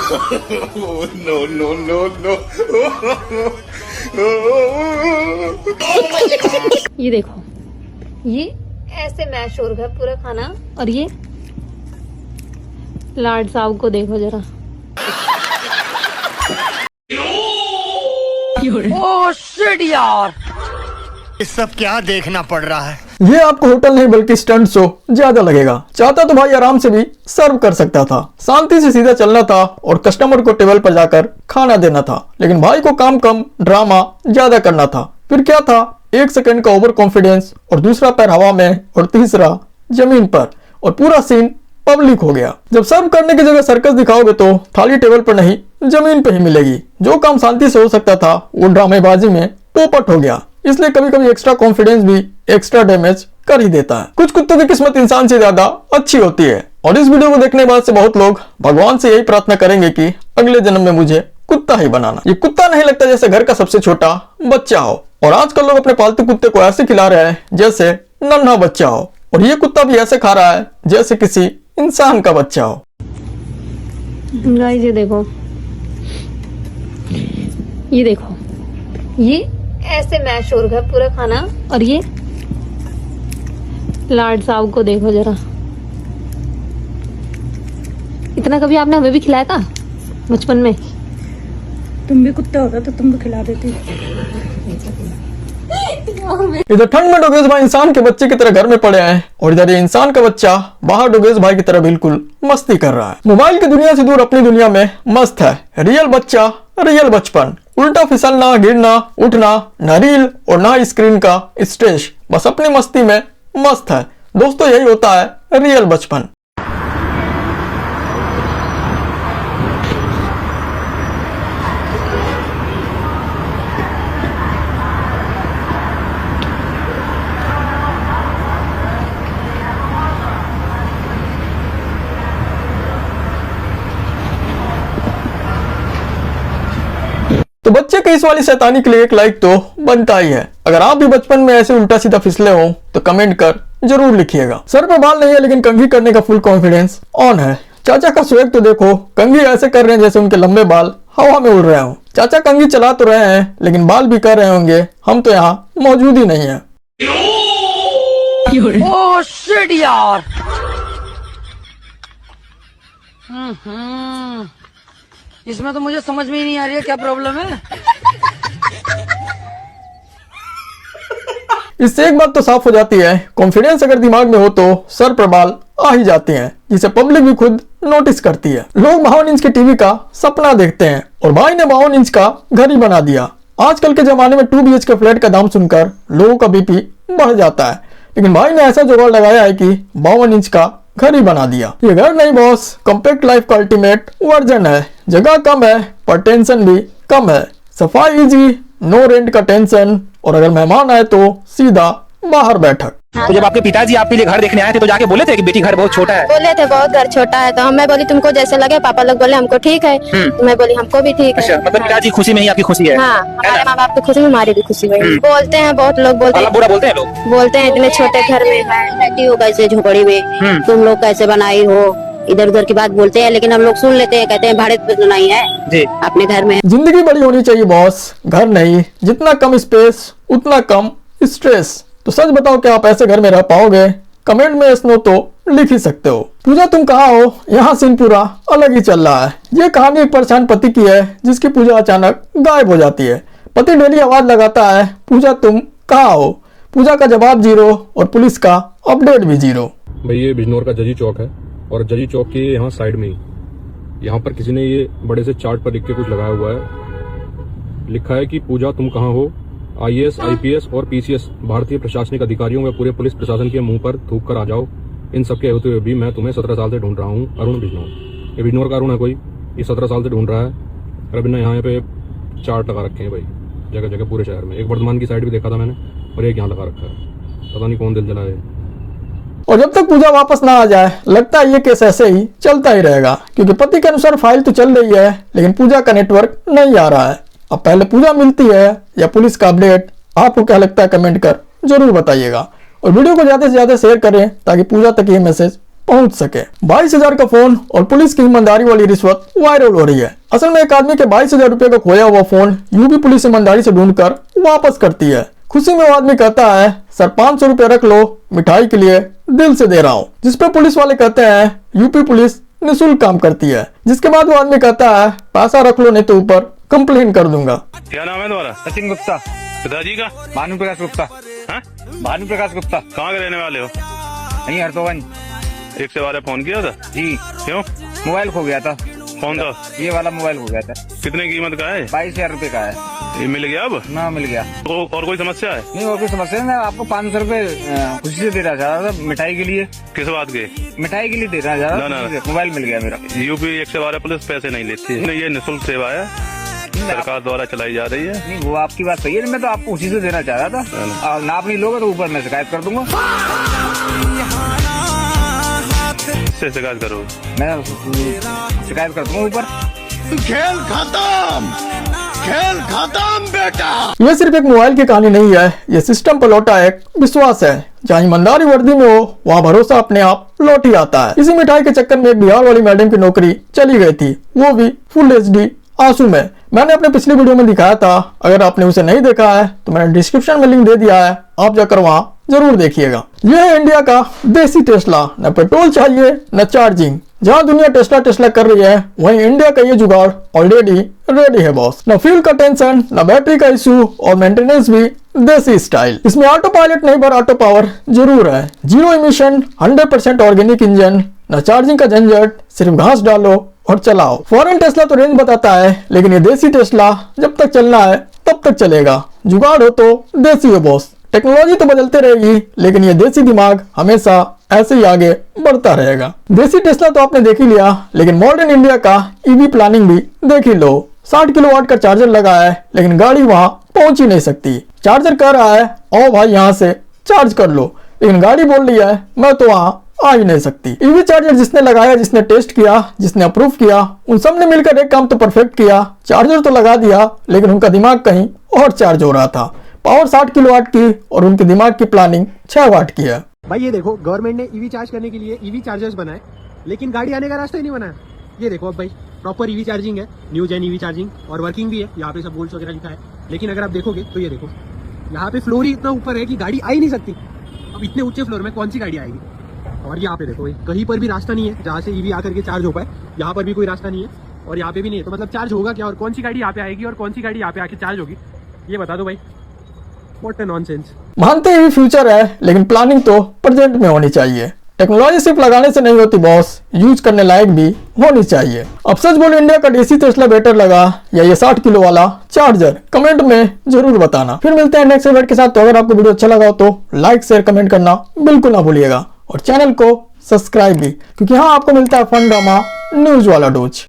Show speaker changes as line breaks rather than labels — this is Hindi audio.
No no no no.
ये देखो, ये ऐसे मैश हो रहा है पूरा खाना। और ये लाड साहब को देखो जरा।
ओह शिट यार,
ये सब क्या देखना पड़ रहा है।
ये आपको होटल नहीं बल्कि स्टंट शो ज्यादा लगेगा। चाहता तो भाई आराम से भी सर्व कर सकता था, शांति से सीधा चलना था और कस्टमर को टेबल पर जाकर खाना देना था, लेकिन भाई को काम कम ड्रामा ज्यादा करना था। फिर क्या था, 1 सेकंड का ओवर कॉन्फिडेंस और दूसरा पैर हवा में और तीसरा जमीन पर, और पूरा सीन पब्लिक हो गया। जब सर्व करने की जगह सर्कस दिखाओगे तो थाली टेबल पर नहीं जमीन पे ही मिलेगी। जो काम शांति से हो सकता था वो ड्रामेबाजी में पोपट हो गया। इसलिए कभी कभी एक्स्ट्रा कॉन्फिडेंस भी एक्स्ट्रा डैमेज कर ही देता है। कुछ कुत्तों की किस्मत इंसान से ज्यादा अच्छी होती है, और इस वीडियो को देखने के बाद से बहुत लोग भगवान से यही प्रार्थना करेंगे कि अगले जन्म में मुझे कुत्ता ही बनाना। ये कुत्ता नहीं लगता जैसे घर का सबसे छोटा बच्चा हो, और आजकल लोग अपने पालतू कुत्ते को ऐसे खिला रहे हैं जैसे नन्हा बच्चा हो, और ये कुत्ता भी ऐसे खा रहा है जैसे किसी इंसान का बच्चा हो।
गाइस ये देखो, ये ऐसे मैश हो रहा है पूरा खाना। और ये लाड साहब को देखो जरा। इतना कभी आपने हमें भी खिलाया था बचपन में?
तुम भी कुत्ता होता तो तुम भी खिला देती।
इधर ठंड में डोगेश भाई इंसान के बच्चे की तरह घर में पड़े हैं, और इधर ये इंसान का बच्चा बाहर डोगेश भाई की तरह बिल्कुल मस्ती कर रहा है। मोबाइल की दुनिया से दूर अपनी दुनिया में मस्त है। रियल बच्चा, रियल बचपन, उल्टा फिसलना, गिरना, उठना, न रील और ना स्क्रीन का स्ट्रेस, बस अपनी मस्ती में मस्त है। दोस्तों यही होता है रियल बचपन। तो बच्चे के इस वाली शैतानी के लिए एक लाइक तो बनता ही है। अगर आप भी बचपन में ऐसे उल्टा सीधा फिसले हो तो कमेंट कर जरूर लिखिएगा। सर पे बाल नहीं है लेकिन कंघी करने का फुल कॉन्फिडेंस ऑन है। चाचा का स्वैग तो देखो, कंघी ऐसे कर रहे हैं जैसे उनके लंबे बाल हवा में उड़ रहे हो। चाचा कंघी चला तो रहे हैं लेकिन बाल भी कर रहे होंगे, हम तो यहाँ मौजूद ही नहीं है।
ओह शिट यार। इसमें तो मुझे समझ में ही नहीं आ रही है क्या प्रॉब्लम है।
इससे एक बात तो साफ हो जाती है, कॉन्फिडेंस अगर दिमाग में हो तो सर पर बाल आ ही जाते हैं, जिसे पब्लिक भी खुद नोटिस करती है। लोग 52 इंच की टीवी का सपना देखते हैं और भाई ने 52 इंच का घर ही बना दिया। आजकल के जमाने में 2 BHK फ्लैट का दाम सुनकर लोगों का बीपी बढ़ जाता है, लेकिन भाई ने ऐसा जुगाड़ लगाया है कि 52 इंच का घर ही बना दिया। ये घर नहीं बॉस, कॉम्पैक्ट लाइफ का अल्टीमेट वर्जन है। जगह कम है पर टेंशन भी कम है। सफाई इजी, नो रेंट का टेंशन, और अगर मेहमान आए तो सीधा बाहर बैठक।
तो जब आपके पिताजी आपके लिए घर देखने आए थे तो जाके बोले थे कि बेटी घर बहुत छोटा है?
बोले थे बहुत घर छोटा है, तो मैं बोली तुमको जैसे लगे। पापा लोग बोले हमको ठीक है, तो मैं बोली हमको भी ठीक है।
अच्छा, मतलब पिताजी खुशी में ही आपकी खुशी है?
हाँ, हमारे माँ बाप की खुशी में हमारी भी खुशी है। बोलते हैं बहुत लोग, बोलते हैं
बुरा बोलते हैं लोग,
बोलते हैं इतने छोटे घर में रहती हो कैसे, झोपड़ी में तुम लोग कैसे बनाई हो, इधर उधर की बात बोलते हैं, लेकिन हम लोग सुन लेते हैं, कहते हैं भाड़े पे तो नहीं है जी, अपने घर में।
जिंदगी बड़ी होनी चाहिए बॉस, घर नहीं। जितना कम स्पेस उतना कम स्ट्रेस। तो सच बताओ क्या आप ऐसे घर में रह पाओगे? कमेंट में यस नो तो लिख ही सकते हो। पूजा तुम कहाँ हो? यहाँ सीन पूरा अलग ही चल रहा है। ये कहानी एक परेशान पति की है जिसकी पूजा अचानक गायब हो जाती है। पति डेली आवाज लगाता है, पूजा तुम कहाँ हो? पूजा का जवाब 0 और पुलिस का अपडेट भी 0।
भाई ये बिजनौर का जजी चौक है, और जजी चौक के यहाँ साइड में ही यहाँ पर किसी ने ये बड़े से चार्ट पर लिख के कुछ लगाया हुआ है। लिखा है कि पूजा तुम कहाँ हो? IAS, IPS और PCS भारतीय प्रशासनिक अधिकारियों व पूरे पुलिस प्रशासन के मुंह पर थूक कर आ जाओ। इन सबके होते हुए भी मैं तुम्हें 17 साल से ढूंढ रहा हूँ। अरुण बिजनौर, ये बिजनौर का अरुण है कोई, ये 17 साल से ढूंढ रहा है। और अभी यहाँ पे चार्ट लगा रखे हैं भाई जगह जगह पूरे शहर में। एक वर्धमान की साइड भी देखा था मैंने, और एक यहाँ लगा रखा है। पता नहीं कौन दिल जलाए।
और जब तक पूजा वापस ना आ जाए लगता है ये केस ऐसे ही चलता ही रहेगा, क्योंकि पति के अनुसार फाइल तो चल रही है लेकिन पूजा का नेटवर्क नहीं आ रहा है। अब पहले पूजा मिलती है या पुलिस का अपडेट? आपको क्या लगता है कमेंट कर जरूर बताइएगा, और वीडियो को ज्यादा से ज्यादा शेयर करें ताकि पूजा तक ये मैसेज पहुंच सके। 22,000 का फोन और पुलिस की ईमानदारी वाली रिश्वत वायरल हो रही है। असल में एक आदमी के 22,000 रुपए का खोया हुआ फोन यूपी पुलिस ईमानदारी से ढूंढकर वापस करती है। खुशी में वो आदमी कहता है सर 500 रुपए रख लो, मिठाई के लिए दिल से दे रहा हूँ। जिसपे पुलिस वाले कहते हैं यूपी पुलिस निःशुल्क काम करती है। जिसके बाद वो आदमी कहता है पैसा रख लो नहीं तो ऊपर कंप्लेन कर दूंगा।
क्या नाम है तुम्हारा?
सचिन गुप्ता।
पिताजी का?
भानु प्रकाश गुप्ता।
हाँ?
भानु प्रकाश गुप्ता।
कहाँ के रहने वाले हो?
यहीं हरतोगंज।
112 फोन किया था?
जी।
क्यों?
मोबाइल खो गया था।
कौन था?
ये वाला मोबाइल खो गया था।
कितने कीमत का है?
22,000 रुपए का है।
ये मिल गया अब?
ना मिल गया।
तो और कोई समस्या है?
नहीं और कोई समस्या नहीं। आपको 500 रुपए खुशी से देना चाह रहा था मिठाई के लिए।
किस बात के?
मिठाई के लिए देना चाह रहा
ना,
था।
ना।
मोबाइल मिल गया मेरा।
यूपी 112 पुलिस पैसे नहीं लेती है। ये निःशुल्क सेवा है, सरकार द्वारा चलाई जा रही है।
नहीं वो आपकी बात सही है। मैं तो आपको उसी से देना चाह रहा था। और नाप नहीं लोगे तो ऊपर मैं शिकायत कर दूंगा।
इससे शिकायत करो?
मैं शिकायत कर दूंगा ऊपर।
खेल खत्म बेटा।
ये सिर्फ एक मोबाइल की कहानी नहीं है, ये सिस्टम पर लौटा एक विश्वास है। जहाँ ईमानदारी वर्दी में हो वहाँ भरोसा अपने आप लौट ही आता है। इसी मिठाई के चक्कर में एक बिहार वाली मैडम की नौकरी चली गई थी, वो भी फुल HD आंसू में। मैंने अपने पिछली वीडियो में दिखाया था, अगर आपने उसे नहीं देखा है तो मैंने डिस्क्रिप्शन में लिंक दे दिया है, आप जाकर वहाँ जरूर देखिएगा। यह है इंडिया का देसी टेस्ला। न पेट्रोल चाहिए न चार्जिंग। जहाँ दुनिया टेस्ला कर रही है वहीं इंडिया का ये जुगाड़ ऑलरेडी रेडी है बॉस। न फ्यूल का टेंशन, न बैटरी का इशू और मेंटेनेंस भी देसी स्टाइल। इसमें ऑटो पायलट नहीं पर ऑटो पावर जरूर है। 0 इमिशन, 100% ऑर्गेनिक इंजन, न चार्जिंग का झंझट, सिर्फ घास डालो और चलाओ। फॉरेन टेस्ला तो रेंज बताता है, लेकिन ये देसी टेस्ला जब तक चलना है तब तक चलेगा। जुगाड़ हो तो देसी हो बॉस। टेक्नोलॉजी तो बदलते रहेगी, लेकिन ये देसी दिमाग हमेशा ऐसे ही आगे बढ़ता रहेगा। देसी टेस्ला तो आपने देख ही लिया, लेकिन मॉडर्न इंडिया का ईवी प्लानिंग भी देख ही लो। 60 किलोवाट का चार्जर लगा है, लेकिन गाड़ी वहां पहुंच ही नहीं सकती। चार्जर कह रहा है आओ भाई यहाँ से चार्ज कर लो, लेकिन गाड़ी बोल रही है मैं तो वहां आ ही नहीं सकती। ईवी चार्जर जिसने लगाया, जिसने टेस्ट किया, जिसने अप्रूव किया, उन सब ने मिलकर एक काम तो परफेक्ट किया। चार्जर तो लगा दिया, लेकिन उनका दिमाग कहीं और चार्ज हो रहा था। पावर 60 किलोवाट की और उनके दिमाग की प्लानिंग 6 वाट की है।
भाई ये देखो, गवर्नमेंट ने ईवी चार्ज करने के लिए ईवी चार्जर्स बनाए, लेकिन गाड़ी आने का रास्ता ही नहीं बनाया। ये देखो अब भाई प्रॉपर ईवी चार्जिंग है, न्यू जेन ईवी चार्जिंग, और वर्किंग भी है। यहाँ पे सब बोल्ट्स वगैरह लिखा है, लेकिन अगर आप देखोगे तो ये देखो यहाँ पे फ्लोर ही इतना ऊपर है कि गाड़ी आ ही नहीं सकती। अब इतने ऊंचे फ्लोर में कौन सी गाड़ी आएगी? और यहाँ पे देखो भाई कहीं पर भी रास्ता नहीं है जहाँ से ईवी आकर के चार्ज हो पाए। यहाँ पर भी कोई रास्ता नहीं है और यहाँ पे भी नहीं है, तो मतलब चार्ज होगा क्या? और कौन सी गाड़ी यहाँ पे आएगी और कौन सी गाड़ी यहाँ पे आके चार्ज होगी? ये बता दो भाई। What a nonsense। मानते ही फ्यूचर है, लेकिन प्लानिंग तो प्रेजेंट में होनी चाहिए। टेक्नोलॉजी सिर्फ लगाने से नहीं होती बॉस, यूज करने लायक भी होनी चाहिए। अब सच बोलो, इंडिया का देसी टेस्ला बेटर लगा या ये 60 किलो वाला चार्जर? कमेंट में जरूर बताना। फिर मिलते हैं नेक्स्ट वीडियो के साथ। तो अगर आपको वीडियो अच्छा लगा हो तो लाइक शेयर कमेंट करना बिल्कुल ना भूलिएगा, और चैनल को सब्सक्राइब भी, क्योंकि यहाँ आपको मिलता है फन ड्रामा न्यूज वाला डोज।